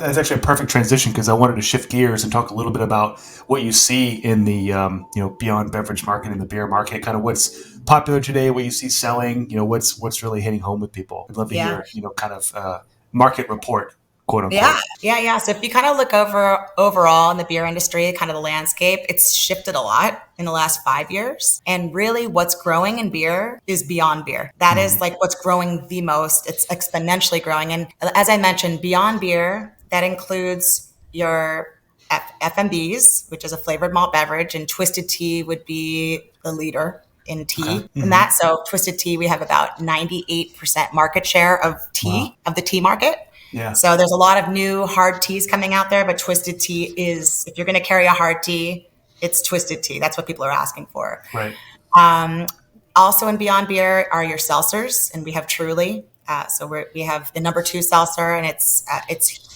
That's actually a perfect transition because I wanted to shift gears and talk a little bit about what you see in the beyond beverage market, in the beer market, kind of what's popular today, what you see selling, what's really hitting home with people. I'd love to Yeah. hear kind of market report, quote Yeah, unquote. yeah. So if you kind of look over overall in the beer industry, kind of the landscape, it's shifted a lot in the last 5 years. And really what's growing in beer is beyond beer. That is Hmm. like what's growing the most. It's exponentially growing. And as I mentioned, beyond beer, that includes your FMBs, which is a flavored malt beverage, and twisted tea would be the leader in Okay. tea in Hmm. that. So twisted tea, we have about 98% market share of Wow. tea, of the tea market. Yeah. So there's a lot of new hard teas coming out there, but twisted tea is, if you're going to carry a hard tea, it's twisted tea. That's what people are asking for. Right. Um, Also in Beyond Beer are your seltzers, and we have Truly. We have the number two seltzer, and it's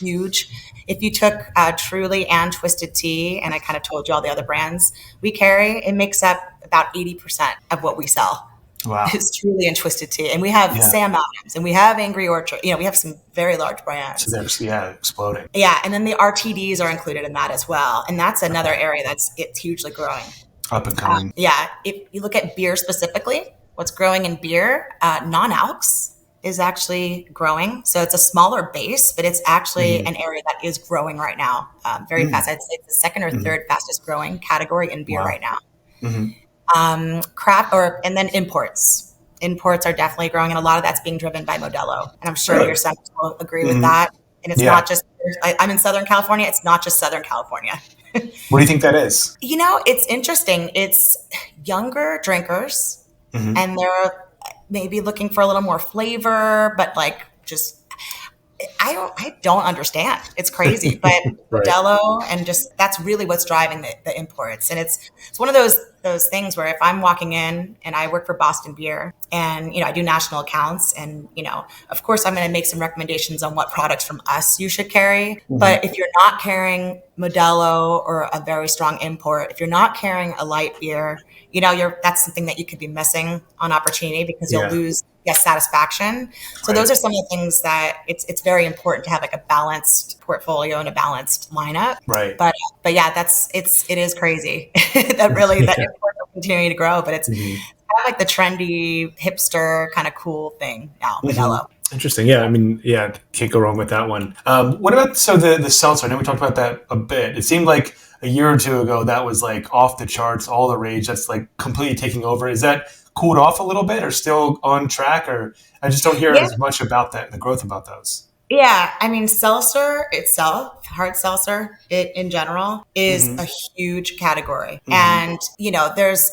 huge. If you took Truly and Twisted Tea, and I kind of told you all the other brands we carry, it makes up about 80% of what we sell. Wow. Is Truly and Twisted Tea, and we have Yeah. Sam Adams, and we have Angry Orchard. We have some very large So brands. there's exploding. Yeah, and then the RTDs are included in that as well, and that's another area it's hugely growing. Up and coming. Yeah, if you look at beer specifically, what's growing in beer, non-alcs is actually growing. So it's a smaller base, but it's actually Hmm. an area that is growing right now, very Hmm. fast. I'd say it's the second or Hmm. third fastest growing category in beer Wow. right now. Hmm. Craft and then imports. Imports are definitely growing, and a lot of that's being driven by Modelo. And I'm sure your Really? son will agree with Hmm. that. And it's Yeah. not just, I'm in Southern California. It's not just Southern California. What do you think that is? It's interesting. It's younger drinkers, Hmm. and they're maybe looking for a little more flavor, but like just I don't understand. It's crazy, but Right. Modelo and just that's really what's driving the imports. And it's one of those things where if I'm walking in and I work for Boston Beer and I do national accounts and of course I'm going to make some recommendations on what products from us you should carry. Hmm. But if you're not carrying Modelo or a very strong import, if you're not carrying a light beer, that's something that you could be missing on opportunity because you'll Yeah. lose satisfaction. So those Right. are some of the things that it's very important to have like a balanced portfolio and a balanced lineup. Right. But yeah, it is crazy that really that Yeah. import will continue to grow. But it's Hmm. kind of like the trendy hipster kind of cool thing now, Hmm. Modelo. Interesting. Yeah. I mean, yeah, can't go wrong with that one. What about the seltzer? I know we talked about that a bit. It seemed like a year or two ago that was like off the charts, all the rage. That's like completely taking over. Is that cooled off a little bit, or still on track? Or I just don't hear Yeah. as much about that, the growth about those. Yeah, I mean, seltzer itself, hard seltzer, in general, is Hmm. a huge category. Hmm. And,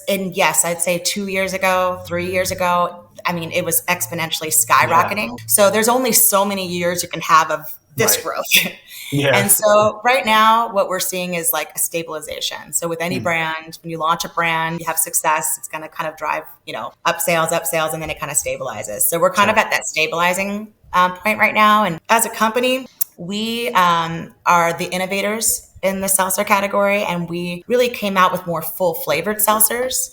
and yes, I'd say 2 years ago, 3 years ago, I mean, it was exponentially Yeah. skyrocketing. So there's only so many years you can have of this Right. growth. Yeah. And so right now, what we're seeing is like a stabilization. So with any Mm. brand, when you launch a brand, you have success, it's going to kind of drive, up sales, and then it kind of stabilizes. So we're kind of Sure. at that stabilizing point right now. And as a company, we are the innovators in the seltzer category, and we really came out with more full flavored seltzers.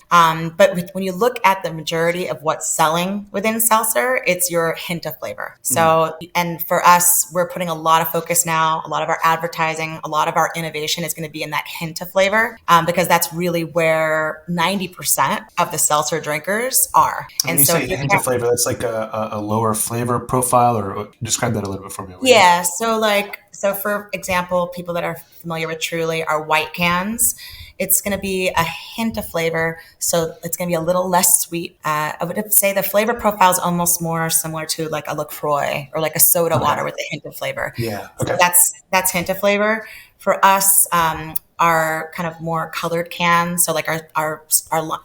When you look at the majority of what's selling within seltzer, it's your hint of flavor. Mm. So, and for us, we're putting a lot of focus now, a lot of our advertising, a lot of our innovation is going to be in that hint of flavor because that's really where 90% of the seltzer drinkers are. When And you so say if you hint can of flavor, that's like a lower flavor profile, or describe that a little bit for me, will you? Yeah. So for example, people that are familiar with Truly are white cans. It's going to be a hint of flavor. So it's going to be a little less sweet. I would say the flavor profile is almost more similar to like a LaCroix or like a soda Okay. water with a hint of flavor. Yeah. So Okay. that's hint of flavor. For us, our kind of more colored cans. So like our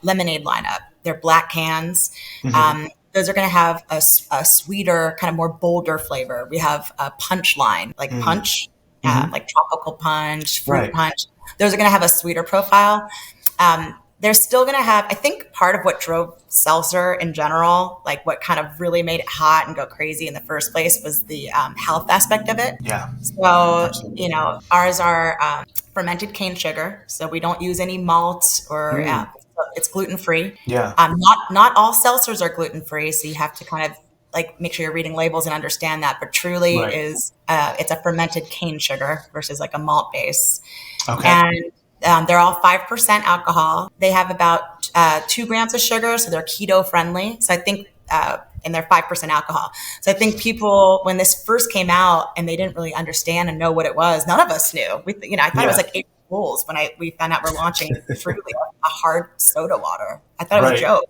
lemonade lineup, they're black cans. Hmm. Those are going to have a sweeter, kind of more bolder flavor. We have a punch line, like Mm. punch, Hmm. like tropical punch, fruit Right. punch. Those are going to have a sweeter profile. They're still going to have, I think part of what drove seltzer in general, like what kind of really made it hot and go crazy in the first place was the health aspect of it. Yeah. So, Absolutely. ours are fermented cane sugar. So we don't use any malt or Mm. it's gluten free. Yeah. Not all seltzers are gluten free. So you have to kind of like make sure you're reading labels and understand that. But Truly Right. is it's a fermented cane sugar versus like a malt base, Okay. and they're all 5% alcohol. They have about 2 grams of sugar, so they're keto friendly. So I think. And they're 5% alcohol. So I think people, when this first came out and they didn't really understand and know what it was, none of us knew. I thought it was Yeah. like April Fools when we found out we're launching Truly, a hard soda water. I thought it was a Right. joke.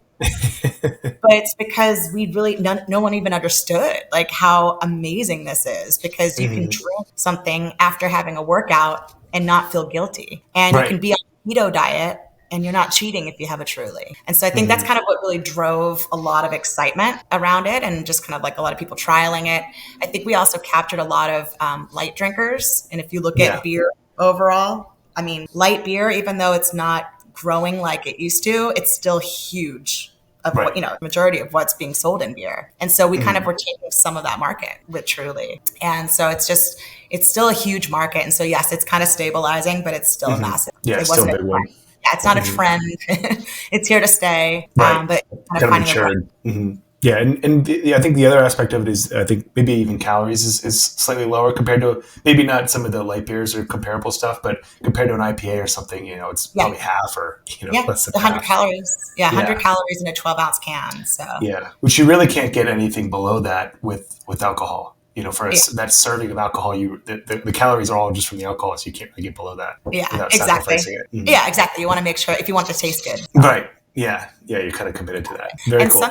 But it's because we really no one even understood like how amazing this is, because you can Hmm. drink something after having a workout and not feel guilty, and you Right. can be on a keto diet and you're not cheating if you have a Truly. And so I think that's Hmm. kind of what really drove a lot of excitement around it, and just kind of like a lot of people trialing it. I think we also captured a lot of light drinkers, and if you look Yeah. at beer overall, I mean, light beer, even though it's not growing like it used to, it's still huge of Right. what, majority of what's being sold in beer. And so we kind of Hmm. were taking some of that market with Truly. And so it's still a huge market. And so, yes, it's kind of stabilizing, but it's still a Hmm. massive. Yeah, It it's still a wasn't a big one. trend. Yeah, it's not a Hmm. trend. It's here to stay. Right. But kind of Kind of finding the right. matured. Hmm. Yeah, and I think the other aspect of it is I think maybe even calories is slightly lower compared to maybe not some of the light beers or comparable stuff, but compared to an IPA or something, it's Yeah. probably half or Yeah. less than 100 half. calories. Yeah. 100 Yeah, calories in a 12-ounce can. So, yeah. Which you really can't get anything below that with alcohol. For yeah. that serving of alcohol, the calories are all just from the alcohol, so you can't really get below that Yeah, without exactly. sacrificing it. Mhm. Yeah, exactly. You want to make sure if you want it to taste good. So. Right. Yeah. Yeah. You're kind of committed to that. Very And cool.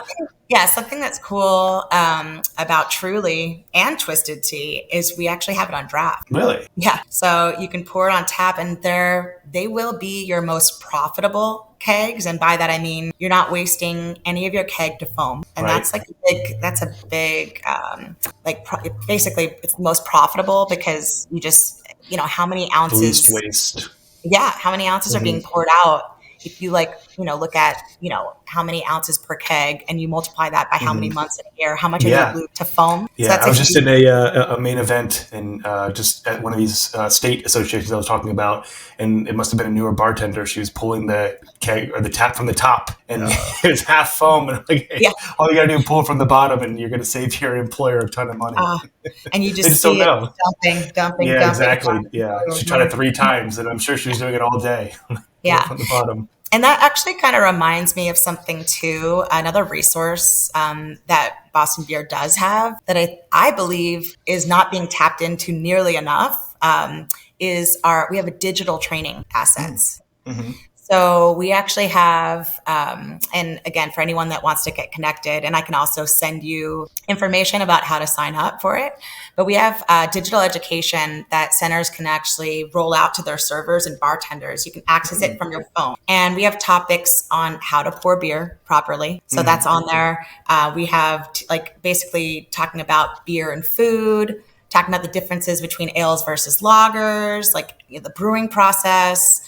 something that's cool about Truly and Twisted Tea is we actually have it on draft. Really. Yeah, so you can pour it on tap, and they will be your most profitable kegs. And by that I mean you're not wasting any of your keg to foam, and Right. that's a big basically it's the most profitable because you just how many The least ounces waste. how many ounces are Hmm. being poured out. If you look at how many ounces per keg, and you multiply that by how many Hmm. months in a year, how much are you Yeah. lose to foam? So Yeah, that's I a was just huge. in a main event and just at one of these state associations I was talking about, and it must have been a newer bartender. She was pulling the keg or the tap from the top, and it was half foam. And I'm like, hey, Yeah. all you got to do is pull from the bottom, and you're going to save your employer a ton of money. uh, and you They just just don't see it know. dumping, dumping, Yeah, dumping. exactly. Yeah, she tried it Mhm. 3 times, and I'm sure she was doing it all day. Pull it Yeah. from the bottom. And that actually kind of reminds me of something too. Another resource that Boston Beer does have that I believe is not being tapped into nearly enough is we have a digital training assets. Mm-hmm. So we actually have, and again, for anyone that wants to get connected, and I can also send you information about how to sign up for it. But we have digital education that centers can actually roll out to their servers and bartenders. You can access it from your phone. And we have topics on how to pour beer properly. So Mm-hmm. that's on there. We have basically talking about beer and food, talking about the differences between ales versus lagers, the brewing process,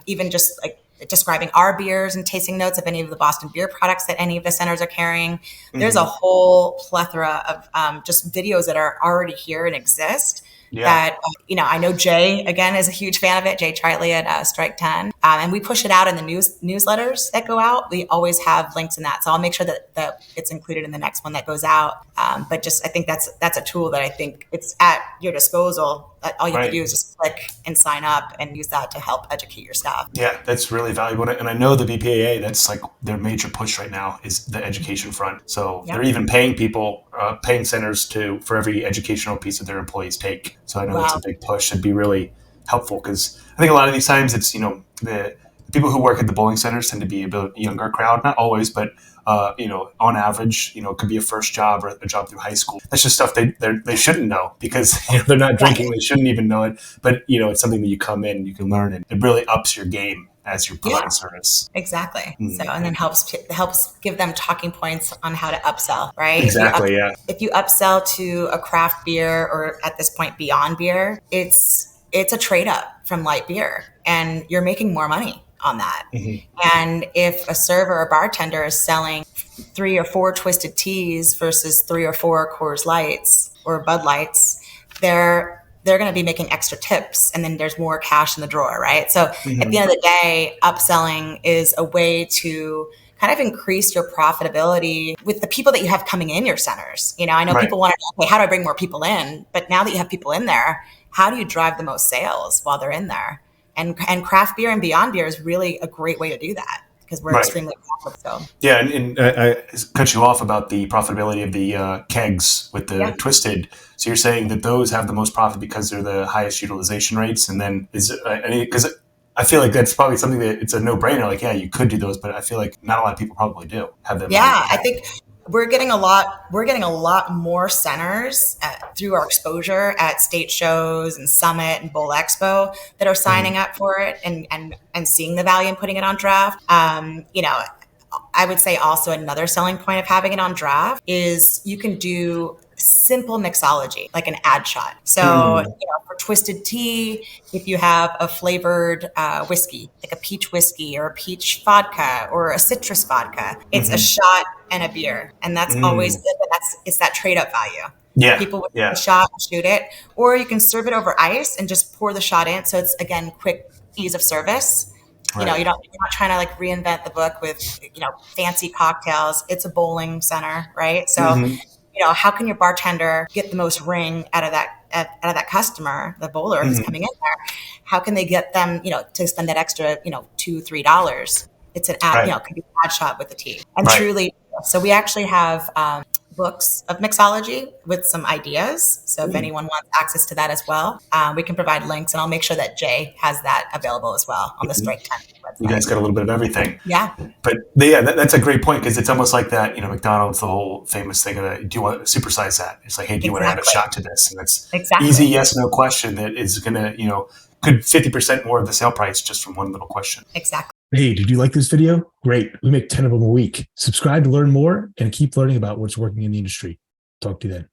even just describing our beers and tasting notes of any of the Boston beer products that any of the centers are carrying. There's a Mm-hmm. whole plethora of just videos that are already here and exist Yeah. that, I know Jay, again, is a huge fan of it, Jay Tritley at Strike 10. And we push it out in the newsletters that go out. We always have links in that. So I'll make sure that it's included in the next one that goes out. But just, I think that's a tool that I think it's at your disposal. All you have to Right. do is just click and sign up and use that to help educate your staff. Yeah, that's really valuable. And I know the BPAA, that's like their major push right now is the education front. So Yep. they're even paying people, paying centers for every educational piece that their employees take. So I know that's a Wow. big push. It'd be really helpful because I think a lot of these times it's, the people who work at the bowling centers tend to be a bit younger crowd, not always, but on average, it could be a first job or a job through high school. That's just stuff they shouldn't know because they're not Right. drinking. They shouldn't even know it. But it's something that you come in, you can learn, and it really ups your game as you're Yeah. providing service. Exactly. So, Mm. and then helps give them talking points on how to upsell, right? Exactly. Yeah. If you upsell to a craft beer, or at this point beyond beer, it's a trade up from light beer, and you're making more money on that. Hmm. And if a server or bartender is selling 3 or 4 Twisted Teas versus 3 or 4 Coors Lights or Bud Lights, they're going to be making extra tips, and then there's more cash in the drawer, right? So at the Hmm. end of the day, upselling is a way to kind of increase your profitability with the people that you have coming in your centers. I know Right. people want to know, okay, how do I bring more people in? But now that you have people in there, how do you drive the most sales while they're in there? And craft beer and beyond beer is really a great way to do that because we're Right. extremely profitable. So Yeah, and I cut you off about the profitability of the kegs with the yeah. twisted. So you're saying that those have the most profit because they're the highest utilization rates, and then is because I feel like that's probably something that it's a no brainer. Like, yeah, you could do those, but I feel like not a lot of people probably do have the money Yeah, for I that. think we're getting a lot more centers through our exposure at state shows and Summit and Bowl Expo that are signing Mm-hmm. up for it and seeing the value in putting it on draft. I would say also another selling point of having it on draft is you can do simple mixology, like an ad shot. So, Mm-hmm. for twisted tea, if you have a flavored whiskey, like a peach whiskey or a peach vodka or a citrus vodka, it's a Mm-hmm. shot and a beer. And that's always Mm. good. But it's that trade up value. Yeah, People would take yeah, a shot and shoot it, or you can serve it over ice and just pour the shot in. So it's again quick ease of service. right. You're not trying to like reinvent the book with fancy cocktails. It's a bowling center, right? So Mm-hmm. how can your bartender get the most ring out of that customer, the bowler who's Mm-hmm. coming in there? How can they get them, to spend that extra, $2, $3? It's an ad, Right, it could be an ad shot with the tea. And right. truly, so we actually have books of mixology with some ideas. So if Mm. anyone wants access to that as well, we can provide links, and I'll make sure that Jay has that available as well on the Strike 10 You website. guys got a little bit of everything. Yeah, But yeah, that's a great point because it's almost like that. McDonald's, the whole famous thing of do you want to supersize that? It's like, hey, do you want to add a exactly. shot to this? And that's easy Exactly. yes no question that is gonna could 50% more of the sale price just from one little question. Exactly. Hey, did you like this video? Great. We make 10 of them a week. Subscribe to learn more and keep learning about what's working in the industry. Talk to you then.